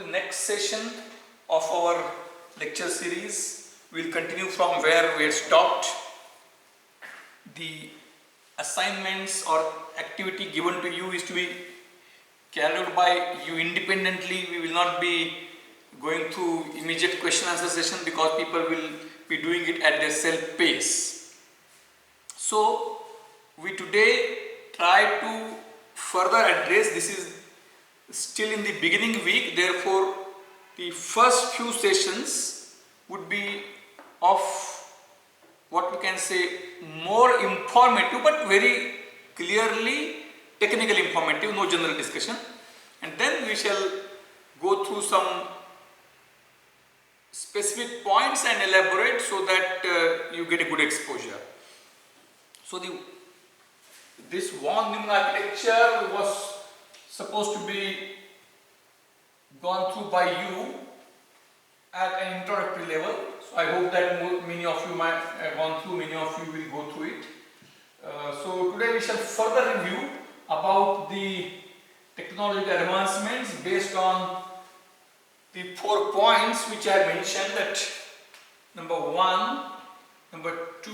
the next session of our lecture series. We'll continue from where we had stopped. The assignments or activity given to you is to be carried out by you independently. We will not be going through immediate question answer session because people will be doing it at their self pace. So we today try to further address, this is still in the beginning week, therefore the first few sessions would be of what we can say more informative but very clearly technical informative, no general discussion, and then we shall go through some specific points and elaborate so that you get a good exposure. So this von Neumann architecture was supposed to be gone through by you at an introductory level. So I hope that many of you might have gone through, many of you will go through it. So today we shall further review about the technological advancements based on the 4 points which I mentioned, that number 1, number 2,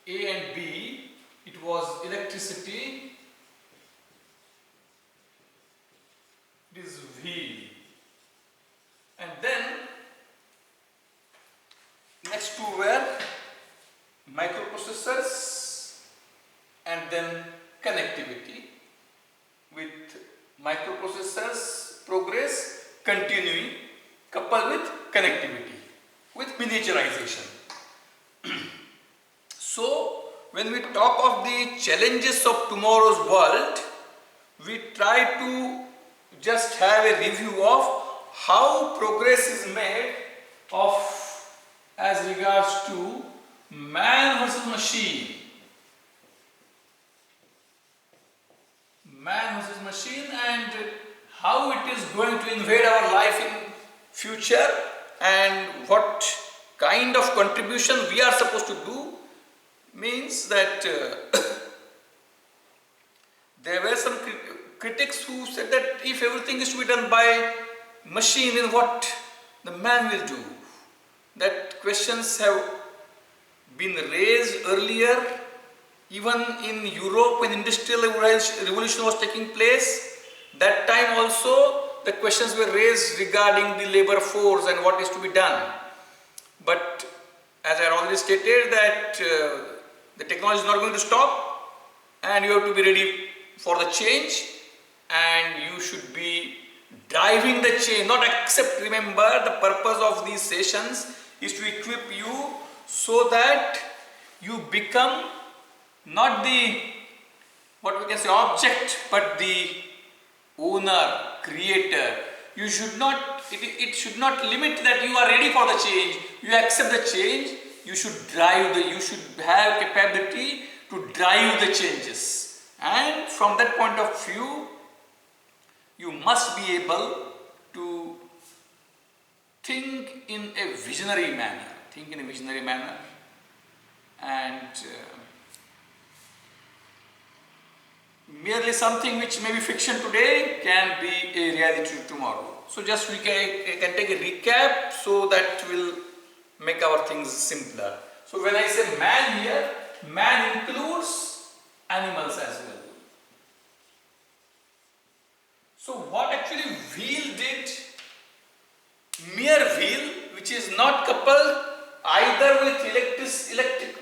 A and B, it was electricity, it is V, and then next 2 were microprocessors and then connectivity, with microprocessors progress continuing coupled with connectivity, with miniaturization. So when we talk of the challenges of tomorrow's world, we try to just have a review of how progress is made of as regards to man versus machine. Man versus machine, and how it is going to invade our life in future, and what kind of contribution we are supposed to do. Means that there were some critics who said that if everything is to be done by machine, then what the man will do. That questions have been raised earlier, even in Europe when industrial revolution was taking place. That time also the questions were raised regarding the labor force and what is to be done. But as I already stated, that the technology is not going to stop and you have to be ready for the change, and you should be driving the change, not accept. Remember, the purpose of these sessions is to equip you so that you become not the, what we can say, object, but the owner, creator. You should not, it should not limit that you are ready for the change. You accept the change. You should drive you should have capability to drive the changes, and from that point of view you must be able to think in a visionary manner, and merely something which may be fiction today can be a reality tomorrow. So just we can take a recap so that will make our things simpler. So when I say man here, man includes animals as well. So what actually wheel did, mere wheel, which is not coupled either with electric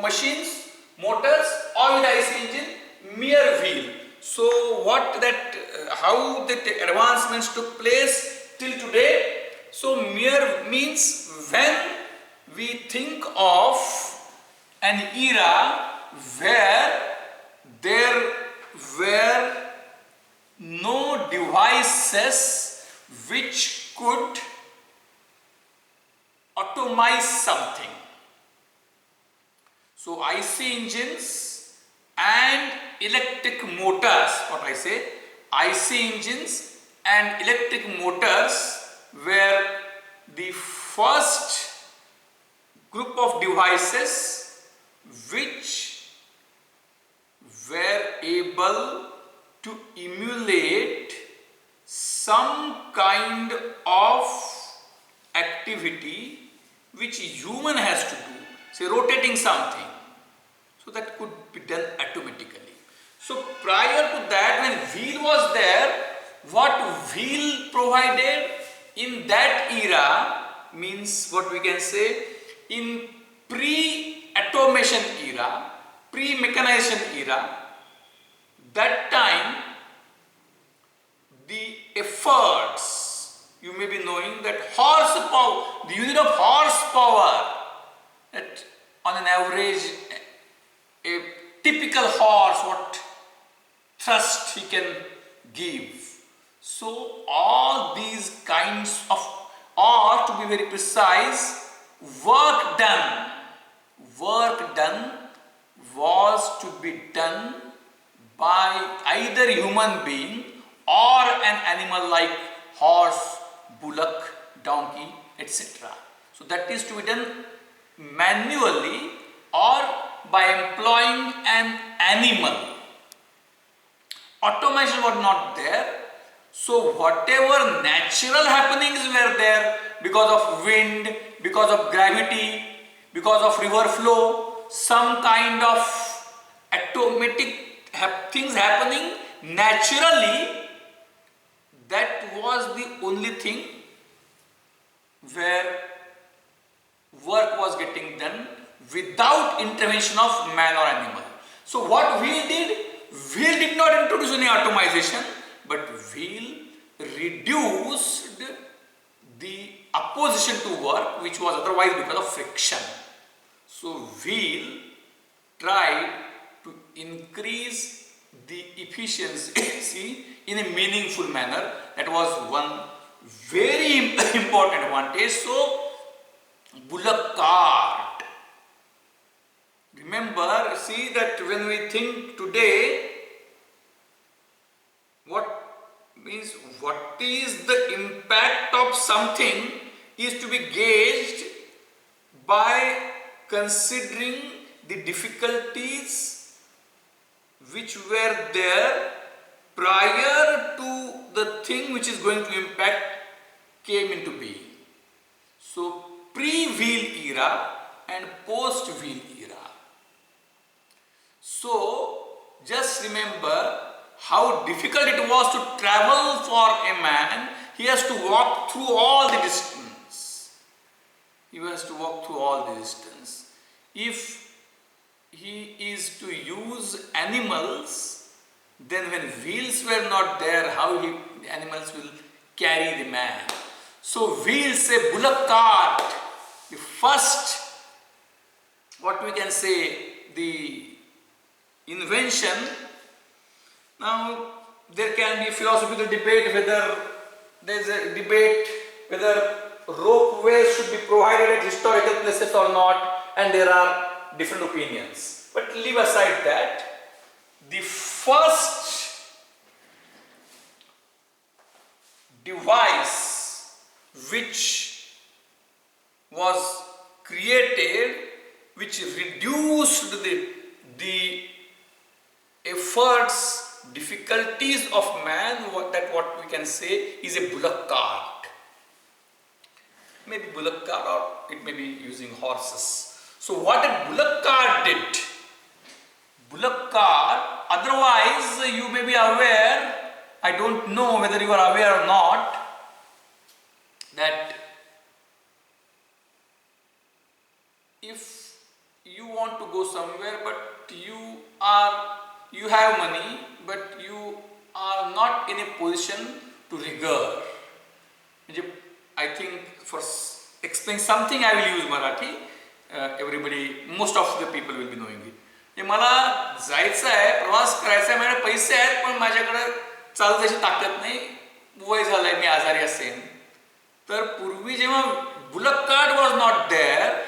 machines, motors, or with IC engine, mere wheel. So what that, how the advancements took place till today. So mere means when we think of an era where there were no devices which could automize something. So IC engines and electric motors, what I say, IC engines and electric motors were the first group of devices which were able to emulate some kind of activity which human has to do, say rotating something. So that could be done automatically. So prior to that, when wheel was there, what wheel provided in that era means what we can say in pre-automation era, pre-mechanization era, that time the efforts, you may be knowing that horsepower, the unit of horsepower, that on an average a typical horse what thrust he can give. So all these kinds of, or to be very precise, work done was to be done by either human being or an animal like horse, bullock, donkey, etc. So that is to be done manually or by employing an animal. Automation was not there. So whatever natural happenings were there because of wind, because of gravity, because of river flow, some kind of automatic things happening naturally, that was the only thing where work was getting done without intervention of man or animal. So what wheel did not introduce any automation, but wheel reduced the opposition to work which was otherwise because of friction. So wheel tried to increase the efficiency in a meaningful manner. That was one very important advantage. So Bullock Car. Remember, see that when we think today, what is the impact of something is to be gauged by considering the difficulties which were there prior to the thing which is going to impact came into being. So pre-wheel era and post-wheel era. So just remember how difficult it was to travel for a man. He has to walk through all the distance. If he is to use animals, then when wheels were not there, how the animals will carry the man? So wheels, say Bullock cart, the first, what we can say, the invention. Now there can be philosophical debate whether ropeways should be provided at historical places or not, and there are different opinions. But leave aside that, the first device which was created, which reduced the efforts, difficulties of man, what we can say is a Bullock cart. Maybe Bullock cart, or it may be using horses. So what a Bullock cart did, Bullock cart, otherwise you may be aware, I don't know whether you are aware or not, that if you want to go somewhere but you have money but you are not in a position to rigor. I think for explain something I will use Marathi. Everybody, most of the people will be knowing it. मला जायचं आहे, प्रवास करायचा आहे, माझ्याकडे पैसे आहेत पण माझ्याकडे चालू त्याची ताकद नाही, वय झालंय, मी आजारी असेन. तर पूर्वी जेव्हा Bullock cart was not there,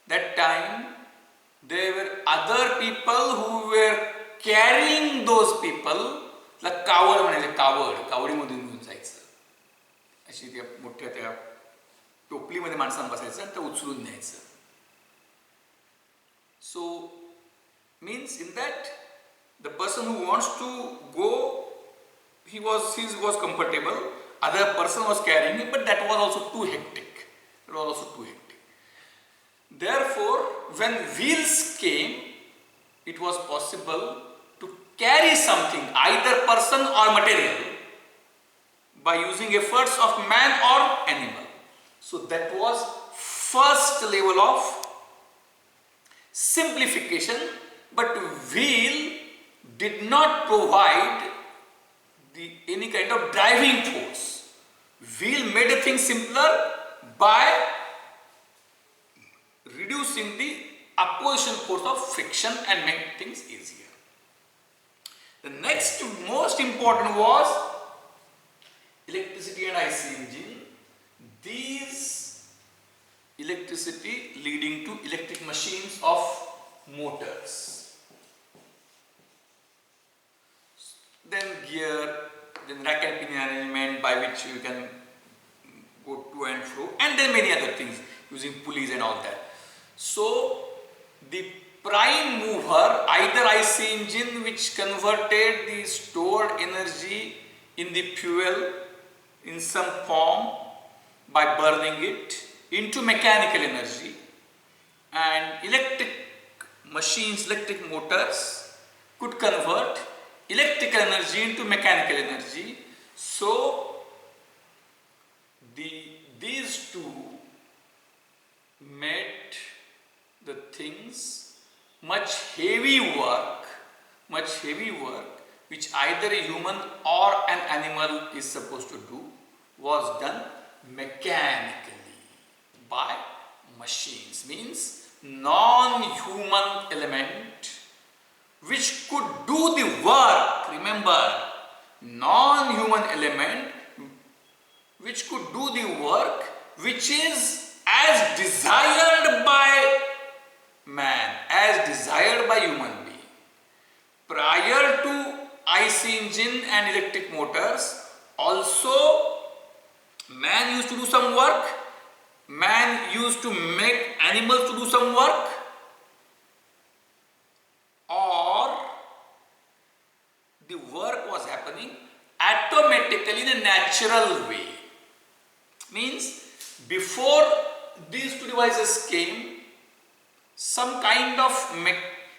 that time there were other people who were carrying those people. कावड म्हणायचे, कावडीमधून घेऊन जायचं, अशी त्या मोठ्या त्या टोपलीमध्ये माणसांना बसायचं आणि ते उचलून न्यायचं. So means in that the person who wants to go, he was comfortable, other person was carrying him, but that was also too hectic. It was also too hectic. Therefore, when wheels came, it was possible to carry something, either person or material, by using efforts of man or animal. So that was first level of simplification, but wheel did not provide any kind of driving force. Wheel made a thing simpler by reducing the opposition force of friction and make things easier. The next most important was electricity and IC engine. These electricity leading to electric machines of motors. Then gear, then rack and pinion arrangement by which you can go to and fro, and then many other things using pulleys and all that. So the prime mover, either IC engine which converted the stored energy in the fuel in some form by burning it into mechanical energy, and electric machines, electric motors could convert electrical energy into mechanical energy. So these two made the things much heavy work which either a human or an animal is supposed to do was done mechanically by machines. Means non-human element which could do the work. Remember, non-human element which could do the work which is as desired by man, as desired by human being. Prior to IC engine and electric motors, also man used to do some work. Man used to make animals to do some work, or the work was happening automatically in a natural way. Means before these two devices came, some kind of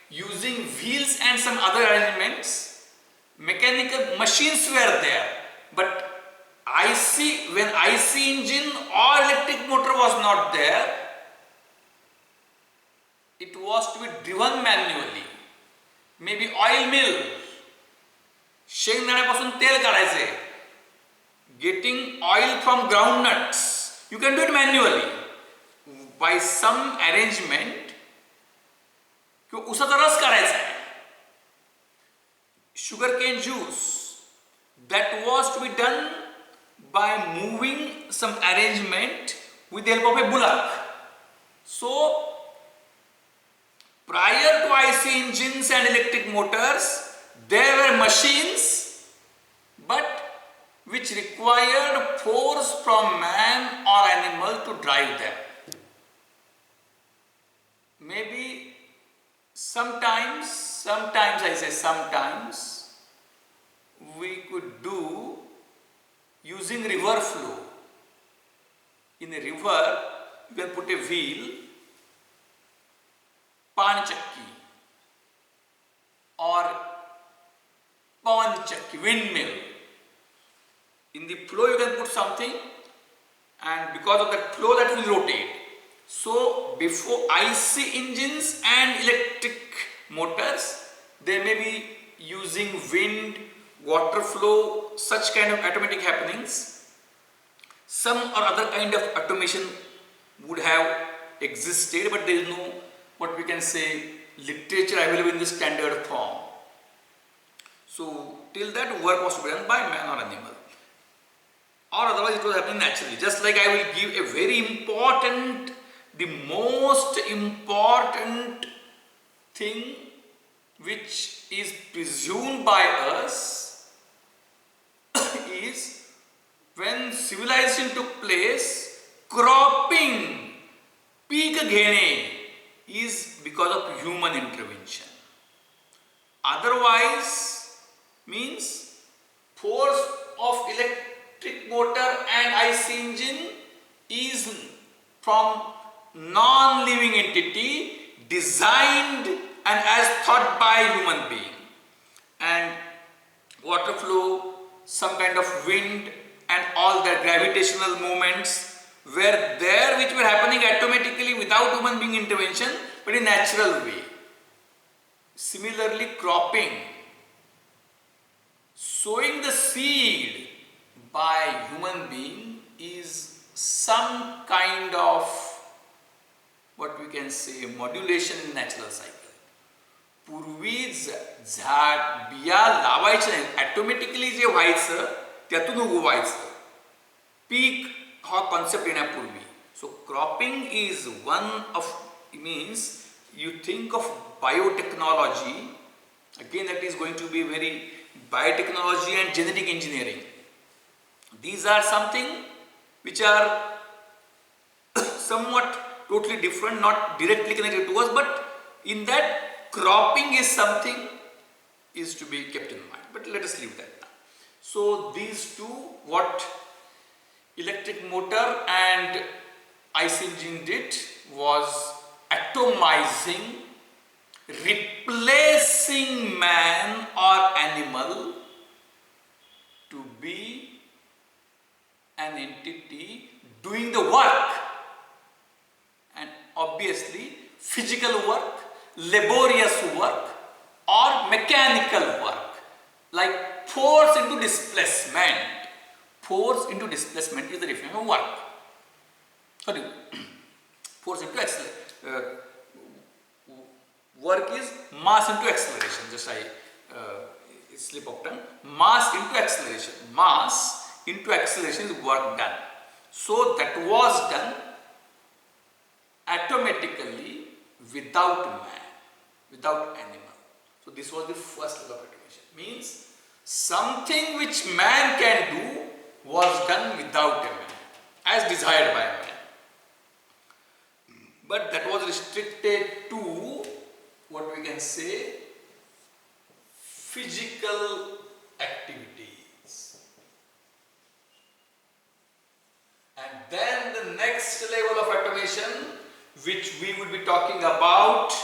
using wheels and some other arrangements, mechanical machines were there, but when IC engine or electric motor was not there, it was to be driven manually. Maybe oil mill, शेंगदाण्यापासून तेल काढायचे, getting oil from groundnuts, you can do it manually by some arrangement. किंवा उसाचा रस काढायचा आहे, sugarcane juice, that was to be done by moving some arrangement with the help of a Bullock. So prior to IC engines and electric motors, there were machines but which required force from man or animal to drive them. Maybe sometimes I say sometimes, we could do using river flow. In a river, you can put a wheel, pan chakki or pawan chakki, windmill. In the flow you can put something, and because of that flow that will rotate. So before IC engines and electric motors, they may be using wind, water flow, such kind of automatic happenings. Some or other kind of automation would have existed, but there is no, what we can say, literature available in the standard form. So till that, work was to be done by man or animal, or otherwise it was happening naturally. Just like I will give a very important, the most important thing which is presumed by us is when civilization took place, cropping, peak ghene, is because of human intervention. Otherwise means force of electric motor and IC engine is from non-living entity designed and as thought by human being, and water flow, some kind of wind and all the gravitational movements were there which were happening automatically without human being intervention but in natural way. Similarly, cropping, sowing the seed by human being is some kind of what we can say modulation in natural cycle. पूर्वी झाड बिया लावायचे नाही, automatically जे व्हायचं त्यातून उगवायचं, peak हा concept येण्यापूर्वी. So cropping is one of means you think of biotechnology, again that is going to be very biotechnology and genetic engineering. These are something which are somewhat totally different, not directly connected to us, but in that cropping is something is to be kept in mind. But let us leave that now. So these two, what electric motor and IC engine did was atomizing, replacing man or animal to be an entity doing the work, and obviously physical work, laborious work or mechanical work, like force into displacement. Force into displacement is the definition of work. Sorry, force into acceleration. Work is mass into acceleration. Just slip of tongue. Mass into acceleration. Mass into acceleration is work done. So that was done automatically without man, without animal. So this was the first level of automation. Means something which man can do was done without a man, as desired by man. But that was restricted to what we can say physical activities. And then the next level of automation which we will be talking about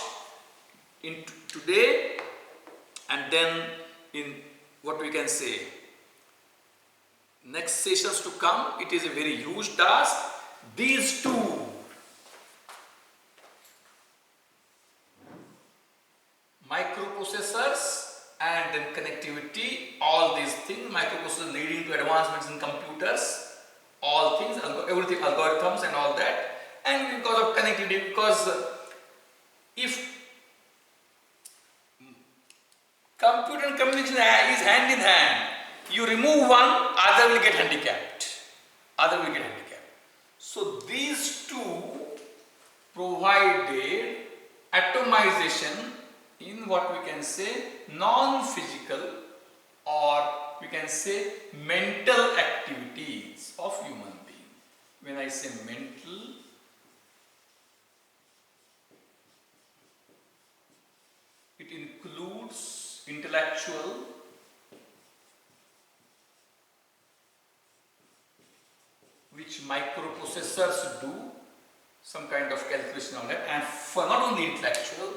in today, and then in what we can say next sessions to come, it is a very huge task. These two, microprocessors and then connectivity, all these things, microprocessors leading to advancements in computers, all things, everything, algorithms and all that, and because of connectivity, because if computer and communication is hand in hand, you remove one, other will get handicapped. Other will get handicapped. So these two provided atomization in what we can say non-physical, or we can say mental activities of human being. When I say mental, it includes intellectual, which microprocessors do some kind of calculation on it, and for not only intellectual,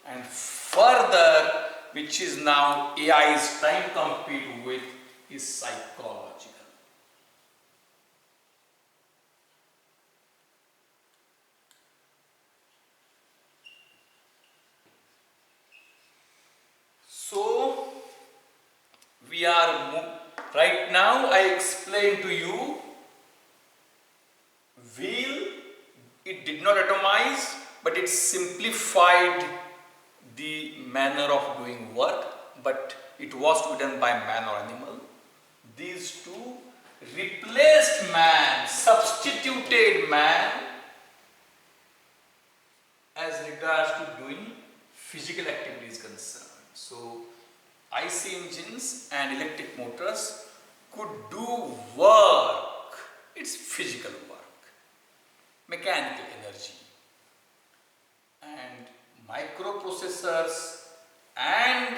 and further, which is now AI is trying to compete with, is psychological. So we are right now, I explained to you wheel, it did not atomize, but it simplified the manner of doing work, but it was to be done by man or animal. These two replaced man, substituted man as regards to doing physical activities concerned. So IC engines and electric motors could do work, it's physical work, mechanical energy, and microprocessors and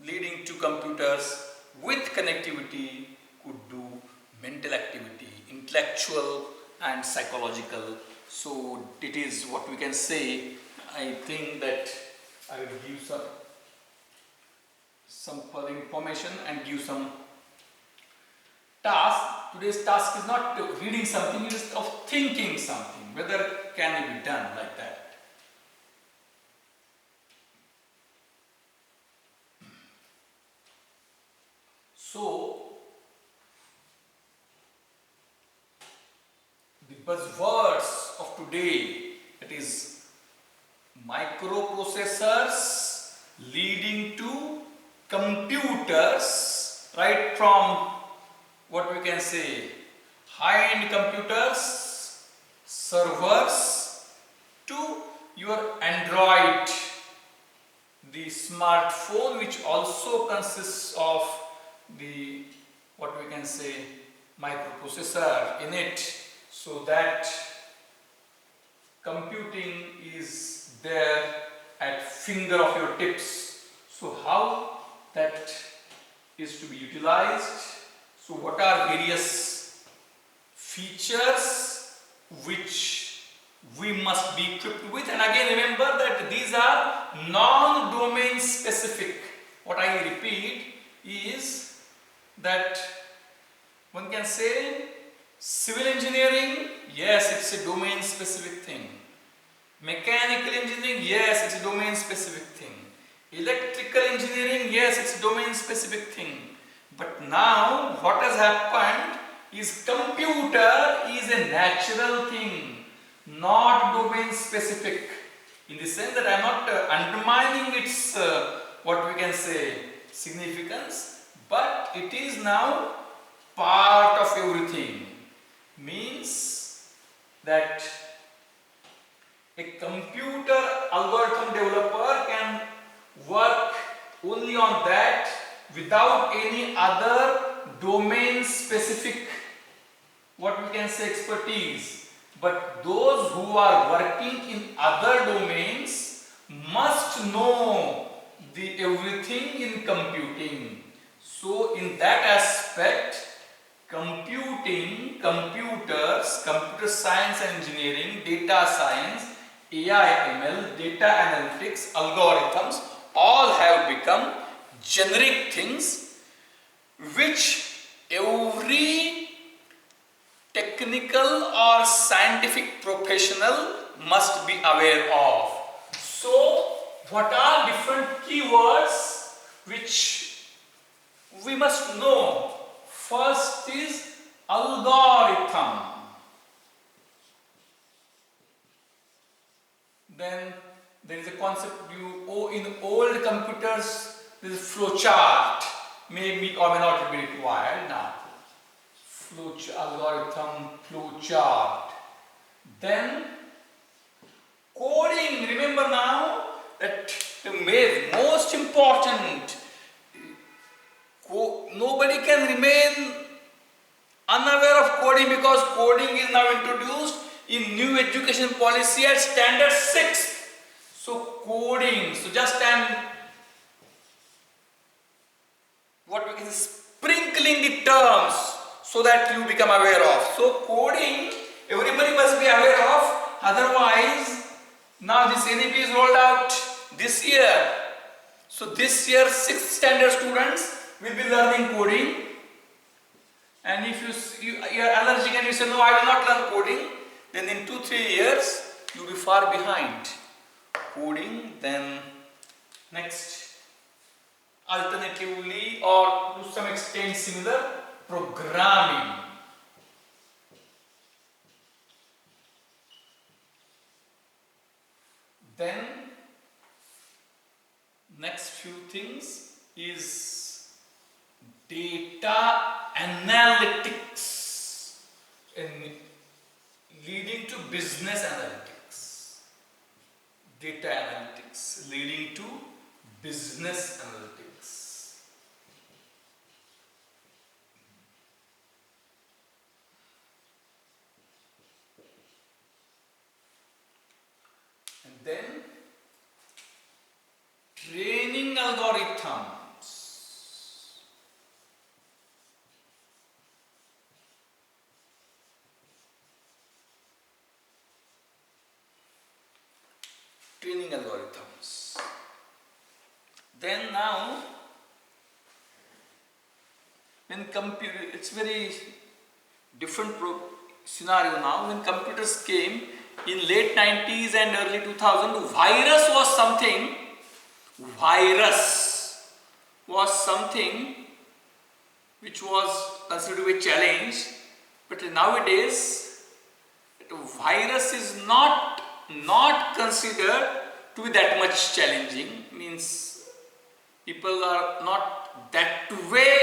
leading to computers with connectivity could do mental activity, intellectual and psychological. So it is what we can say. I think that I will give some further information and give some task. Today's task is not reading something, it is of thinking something, whether can it be done like that. So the buzzwords of today, that is microprocessors leading to computers, right from what we can say high-end computers, servers, to your Android, the smartphone, which also consists of the what we can say microprocessor in it, so that computing is there at finger of your tips. So how that is to be utilized? So what are various features which we must be equipped with? And again remember that these are non-domain specific. What I repeat is that one can say civil engineering, yes, it's a domain specific thing. Mechanical engineering, yes, it's a domain specific thing. Electrical engineering, yes, it's a domain specific thing. But now what has happened is computer is a natural thing, not domain specific. In the sense that I am not undermining its what we can say significance, but it is now part of everything. Means that a computer algorithm developer can work only on that without any other domain specific what we can say expertise. But those who are working in other domains must know the everything in computing. So in that aspect, computing, computers, computer science and engineering, data science, AI, ML, data analytics, algorithms, all have become generic things which every technical or scientific professional must be aware of. So what are different keywords which we must know? First is algorithm. Then there is a concept in old computers, there is flowchart, may or may not be required now. Algorithm, flowchart. Then coding. Remember now that the most important, nobody can remain unaware of coding, because coding is now introduced in new education policy at standard 6. So coding, so just what we can say, sprinkling the terms so that you become aware of. So coding, everybody must be aware of, otherwise now this NEP is rolled out this year. So this year 6th standard students will be learning coding, and if you are allergic and you say no, I will not learn coding, then in 2-3 years you will be far behind. Coding, then next, alternatively or to some extent similar, programming. Then next few things is data analytics, and leading to business analytics. Data analytics leading to business analytics. And then training algorithms. training algorithms. Then now, when computer, it's very different scenario now. When computers came in late 90s and early 2000, virus was something which was considered to be a challenge. But nowadays, virus is not considered to be that much challenging. Means people are not that way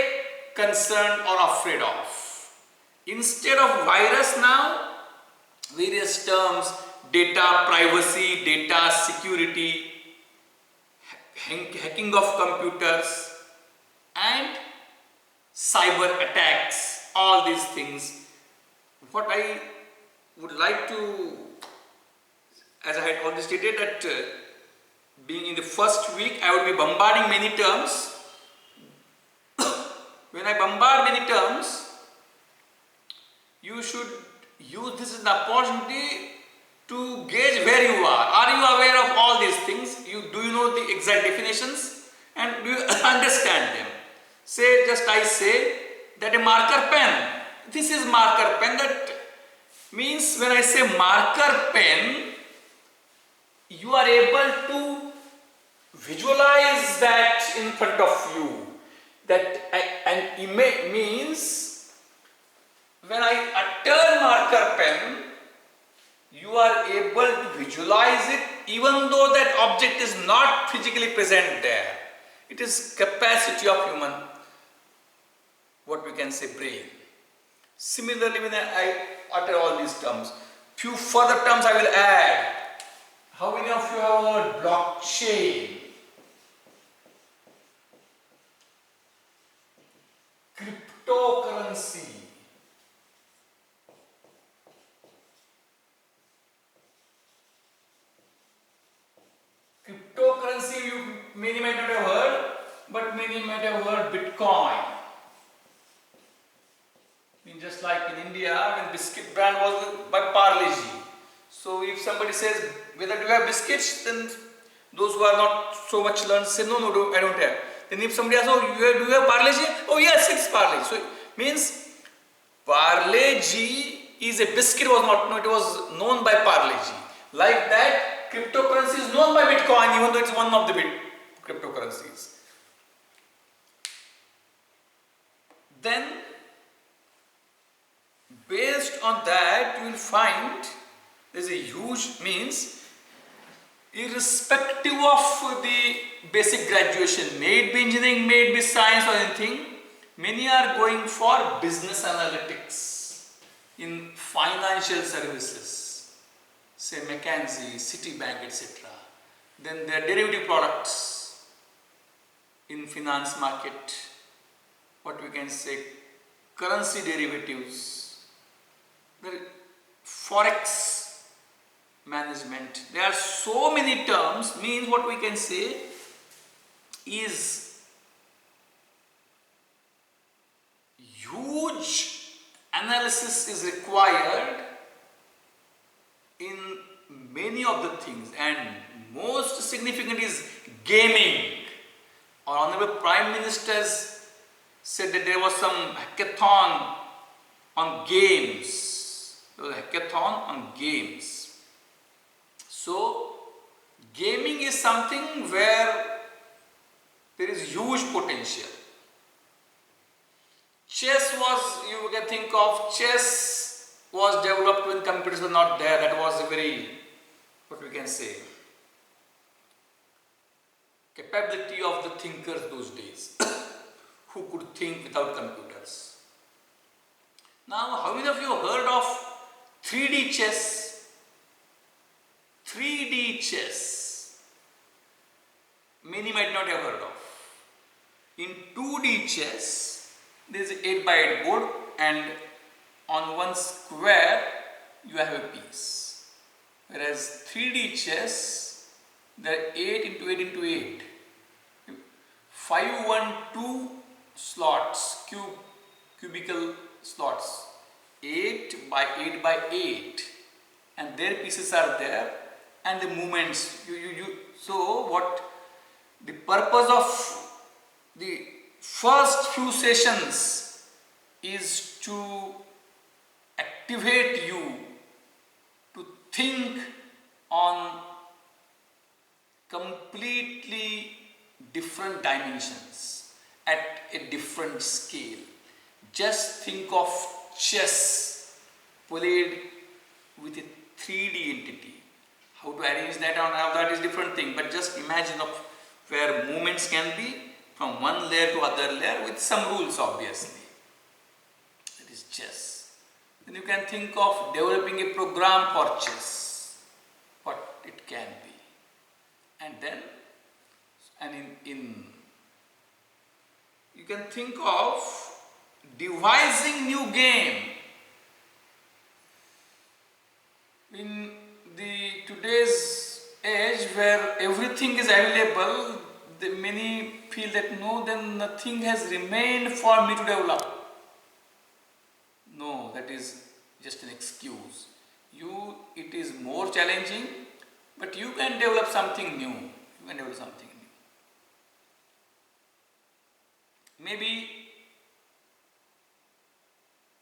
concerned or afraid of. Instead of virus now, various terms, data privacy, data security, hacking of computers and cyber attacks, all these things. What I would like to, as I had already stated, that being in the first week I would be bombarding many terms. When I bombard many terms, you should use this as an opportunity to gauge where you are. Are you aware of all these things? Do you know the exact definitions and do you understand them? I say that a marker pen, this is marker pen. That means when I say marker pen, you are able to visualize that in front of you. That an image means when I utter marker pen, you are able to visualize it even though that object is not physically present there. It is capacity of human, what we can say, brain. Similarly, when I utter all these terms, few further terms I will add. How many of you have heard blockchain? Cryptocurrency. Cryptocurrency, many might not have heard, but many might have heard Bitcoin. Just like in India, when biscuit brand was by Parle-G. So if somebody says, whether do you have biscuits, then those who are not so much learned say, no, I don't have. Then if somebody asks, oh, do you have Parle-G? Oh yes, it's Parle-G. So it means Parle-G is a biscuit, it was known by Parle-G. Like that, cryptocurrency is known by Bitcoin, even though it's one of the cryptocurrencies. Then, based on that, you will find there is a huge means, irrespective of the basic graduation, may it be engineering, may it be science or anything, many are going for business analytics in financial services, say McKinsey, Citibank, etc. Then there are derivative products in finance market, what we can say, currency derivatives, the forex management. There are so many terms, means what we can say is huge analysis is required in many of the things, and most significant is gaming. Our Honorable Prime Ministers said that there was some hackathon on games. There was a hackathon on games. So, gaming is something where there is huge potential. Chess was, you can think of, chess was developed when computers were not there. That was a very, what we can say, capability of the thinkers those days who could think without computers. Now, how many of you heard of 3D chess? 3D chess. Many might not have heard of. In 2D chess, there is an 8x8 board, and on one square you have a piece. Whereas 3D chess, there are 8 into 8 into 8. 512 slots, cubical slots, 8 by 8 by 8, and their pieces are there, and the movements. So what the purpose of the first few sessions is to activate you to think on completely different dimensions at a different scale. Just think of chess played with a 3D entity. How to arrange that on how that is different thing, but just imagine of where movements can be from one layer to other layer with some rules obviously. That is chess. Then you can think of developing a program for chess, what it can be. And then you can think of devising new game. In the today's age where everything is available, many feel that no, then nothing has remained for me to develop. No, that is just an excuse. It is more challenging, but you can develop something new. You can develop something new. Maybe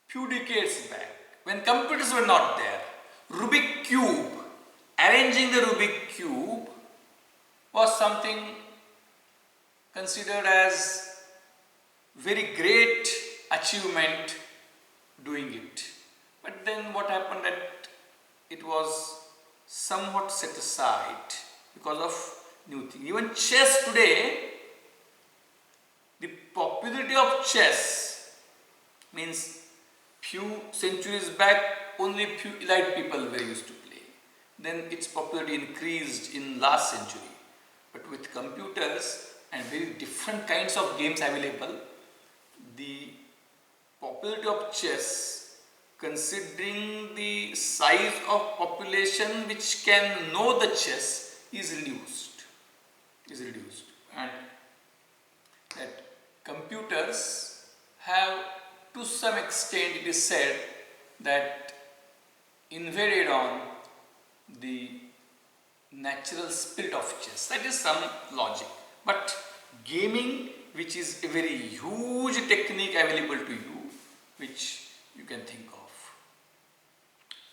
few decades back, when computers were not there, Rubik Cube, arranging the Rubik Cube was something considered as very great achievement doing it. But then what happened that it was somewhat set aside because of new thing. Even chess today, the popularity of chess means few centuries back only few elite people were used to play. Then its popularity increased in last century. But with computers and very different kinds of games available, the popularity of chess, considering the size of population which can know the chess, is reduced. And that computers have, to some extent, it is said that invaded on the natural spirit of chess. That is some logic. But gaming, which is a very huge technique available to you, which you can think of.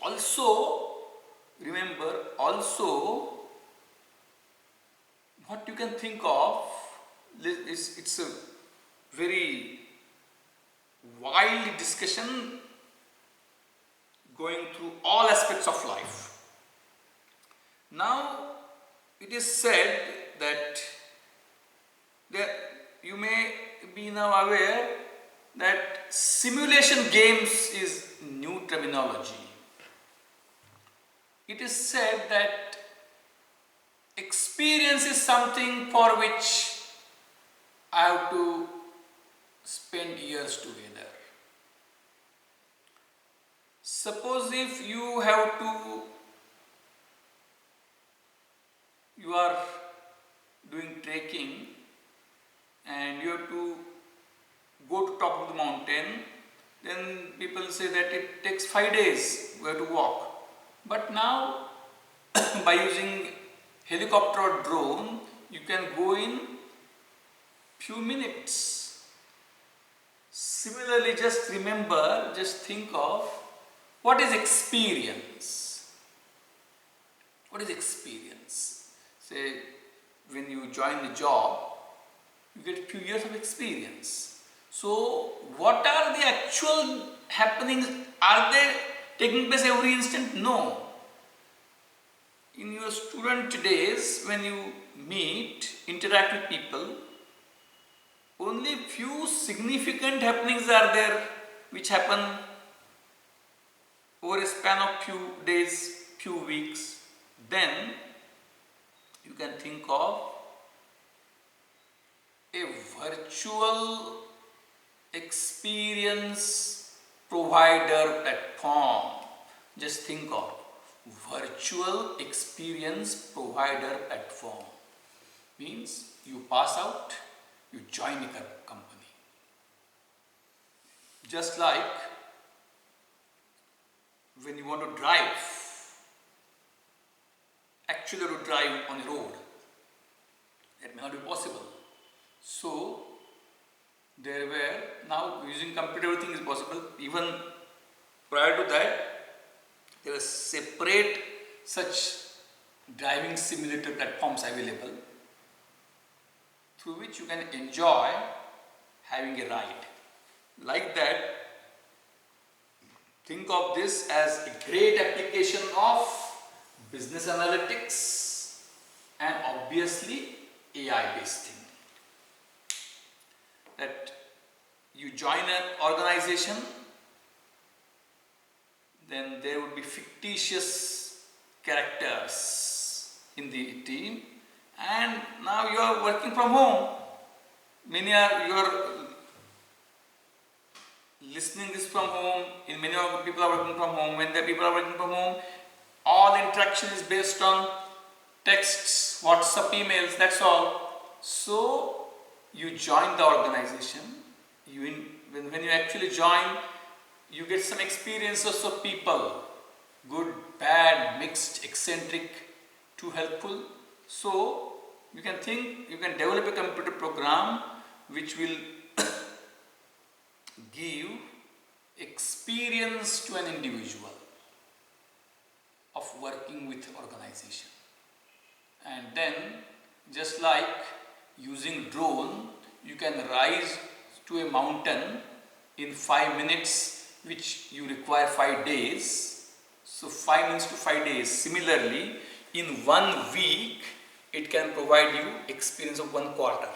Also, remember, what you can think of is it's a very wild discussion going through all aspects of life. Now, it is said that you may be now aware that simulation games is new terminology. It is said that experience is something for which I have to spend years together. Suppose if you are doing trekking and you have to go to top of the mountain, then people say that it takes 5 days we have to walk. But now by using helicopter or drone, you can go in few minutes. Similarly, just think of what is experience. What is experience? Say, when you join the job, you get few years of experience. So, what are the actual happenings? Are they taking place every instant? No. In your student days, when you interact with people, only few significant happenings are there which happen over a span of few days, few weeks. Then you can think of a virtual experience provider platform. Just think of virtual experience provider platform. Means you pass out, you join a company. Just like when you want to drive, actually to drive on the road. That may not be possible. So there were, now using computer everything is possible. Even prior to that, there were separate such driving simulator platforms available through which you can enjoy having a ride. Like that, think of this as a great application of business analytics and obviously AI based thing. That you join an organization, then there would be fictitious characters in the team, and now you are working from home. Many are, you are listening this from home, in many of the people are working from home. When the people are working from home, all interaction is based on texts, WhatsApp, emails, that's all. So you join the organization, when you actually join, you get some experiences of people, good, bad, mixed, eccentric, too helpful. So you can think, you can develop a computer program which will give experience to an individual of working with organization. And then, just like using drone, you can rise to a mountain in 5 minutes, which you require 5 days. So 5 minutes to 5 days. Similarly, in 1 week, it can provide you experience of 1 quarter.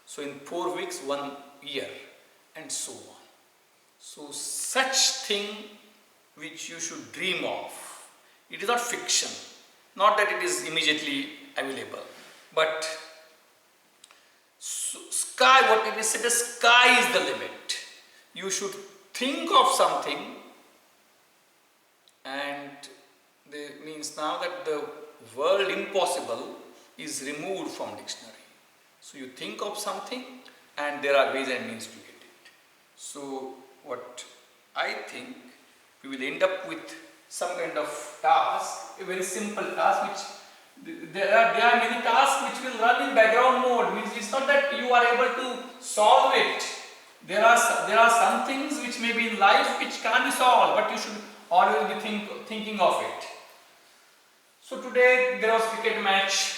So in 4 weeks, 1 year, and so on. So such thing which you should dream of. It is not fiction. Not that it is immediately available, but sky, what it is said, the sky is the limit. You should think of something, and that means now that the word impossible is removed from dictionary. So you think of something and there are ways and means to get it. So what I think, we will end up with some kind of task, a very simple task, which there are many tasks which will run in background mode. Means it's not that you are able to solve it. There are some things which may be in life which can't be solved, but you should always be thinking of it. So today there was cricket match,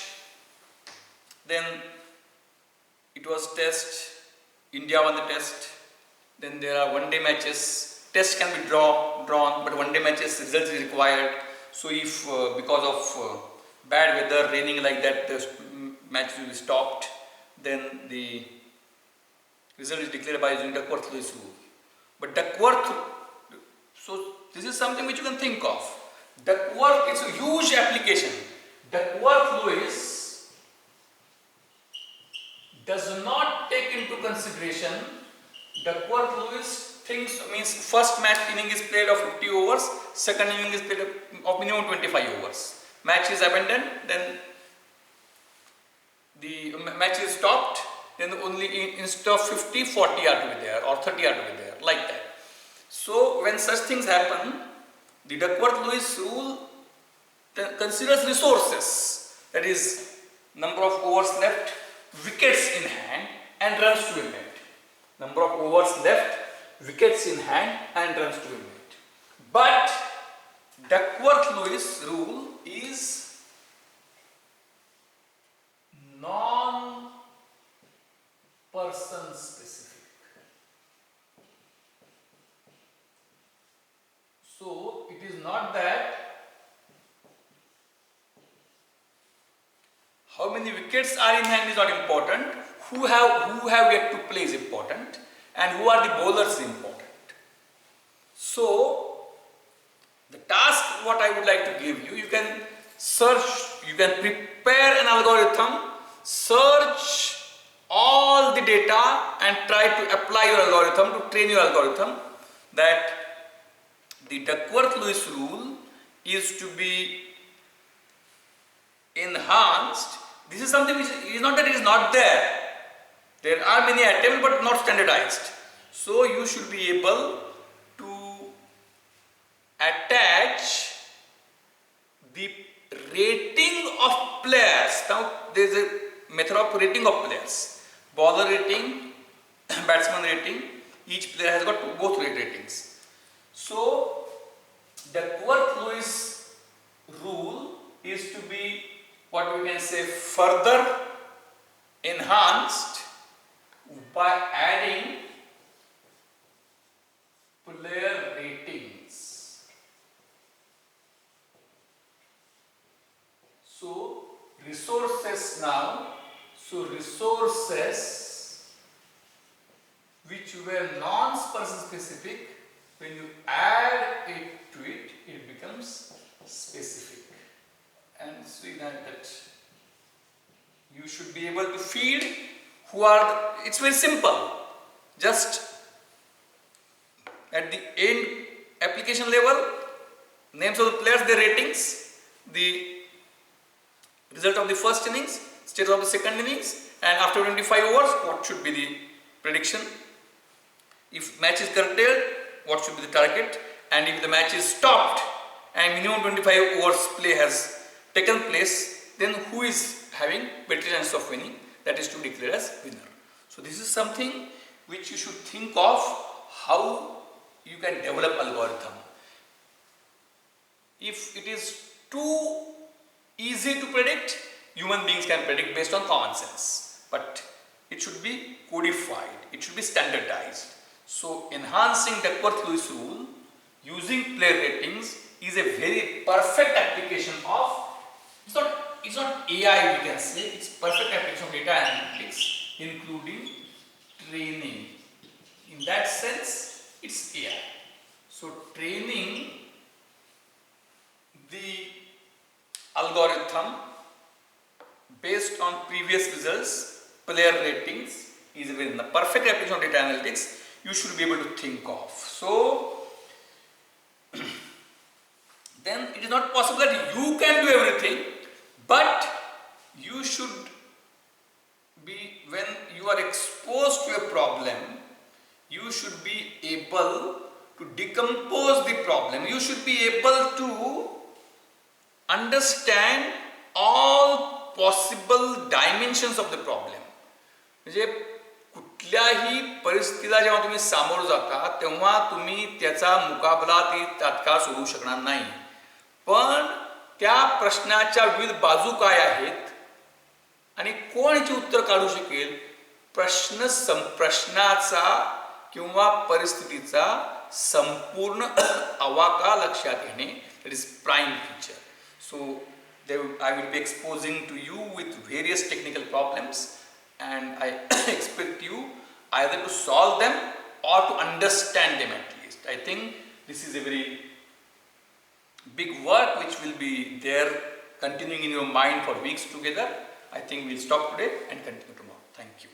then it was test, India won the test, then there are one-day matches. Test can be drawn, but one-day matches result is required. So if because of bad weather, raining like that, the match will be stopped, then the result is declared by using Duckworth-Lewis rule. But Duckworth, so this is something which you can think of. Duckworth, it's a huge application. Duckworth-Lewis does not take into consideration, Duckworth-Lewis means first match inning is played of 50 overs, second inning is played of minimum 25 overs. Match is abandoned, then the match is stopped, then only instead of 50, 40 are to be there or 30 are to be there, like that. So when such things happen, the Duckworth-Lewis rule considers resources, that is number of overs left, wickets in hand and runs to be made. Number of overs left, wickets in hand and runs to be made. But Duckworth-Lewis rule is non-person specific. So it is not that how many wickets are in hand is not important, who have yet to play is important, and who are the bowlers is important. So the task what I would like to give you, you can search, you can prepare an algorithm, search all the data and try to apply your algorithm, to train your algorithm, that the Duckworth-Lewis rule is to be enhanced. This is something which is not that it is not there. There are many attempts but not standardized. So you should be able to attach the rating now there is a method of rating of players. Bowler rating, batsman rating. Each player has got both ratings. So Duckworth-Lewis rule is to be what we can say further enhanced by adding player ratings. So resources now, resources which were non-person specific, when you add it to it, it becomes specific. And see that you should be able to feed who are, it's very simple. Just at the end application level, names of the players, their ratings, the result of the first innings, status of the second innings, and after 25 overs, what should be the prediction. If match is curtailed, what should be the target, and if the match is stopped and minimum 25 overs play has taken place, then who is having better chance of winning, that is to declare as winner. So this is something which you should think of, how you can develop algorithm. If it is too easy to predict, human beings can predict based on common sense, but it should be codified, it should be standardized. So enhancing Duckworth-Lewis rule using player ratings is a very perfect application of, it's not AI we can say, it's perfect application of data analytics including training. In that sense, it's AI. So training the algorithm based on previous results, player ratings is a very perfect application of data analytics you should be able to think of. So then it is not possible that you can do everything, but you should be, when you are exposed to a problem, you should be able to decompose the problem. You should be able to understand all possible dimensions of the problem. म्हणजे कुठल्याही परिस्थितीला जेव्हा तुम्ही सामोरं जाता तेव्हा तुम्ही त्याचा मुकाबला ती तात्काळ सोडवू शकणार नाही, पण त्या प्रश्नाच्या विविध बाजू काय आहेत आणि कोण याचे उत्तर काढू शकेल, प्रश्नाचा किंवा परिस्थितीचा संपूर्ण आवाका लक्षात येणे, that is prime feature. So I will be exposing to you with various technical problems, and I expect you either to solve them or to understand them at least. I think this is a very big work which will be there continuing in your mind for weeks together. I think we'll stop today and continue tomorrow. Thank you.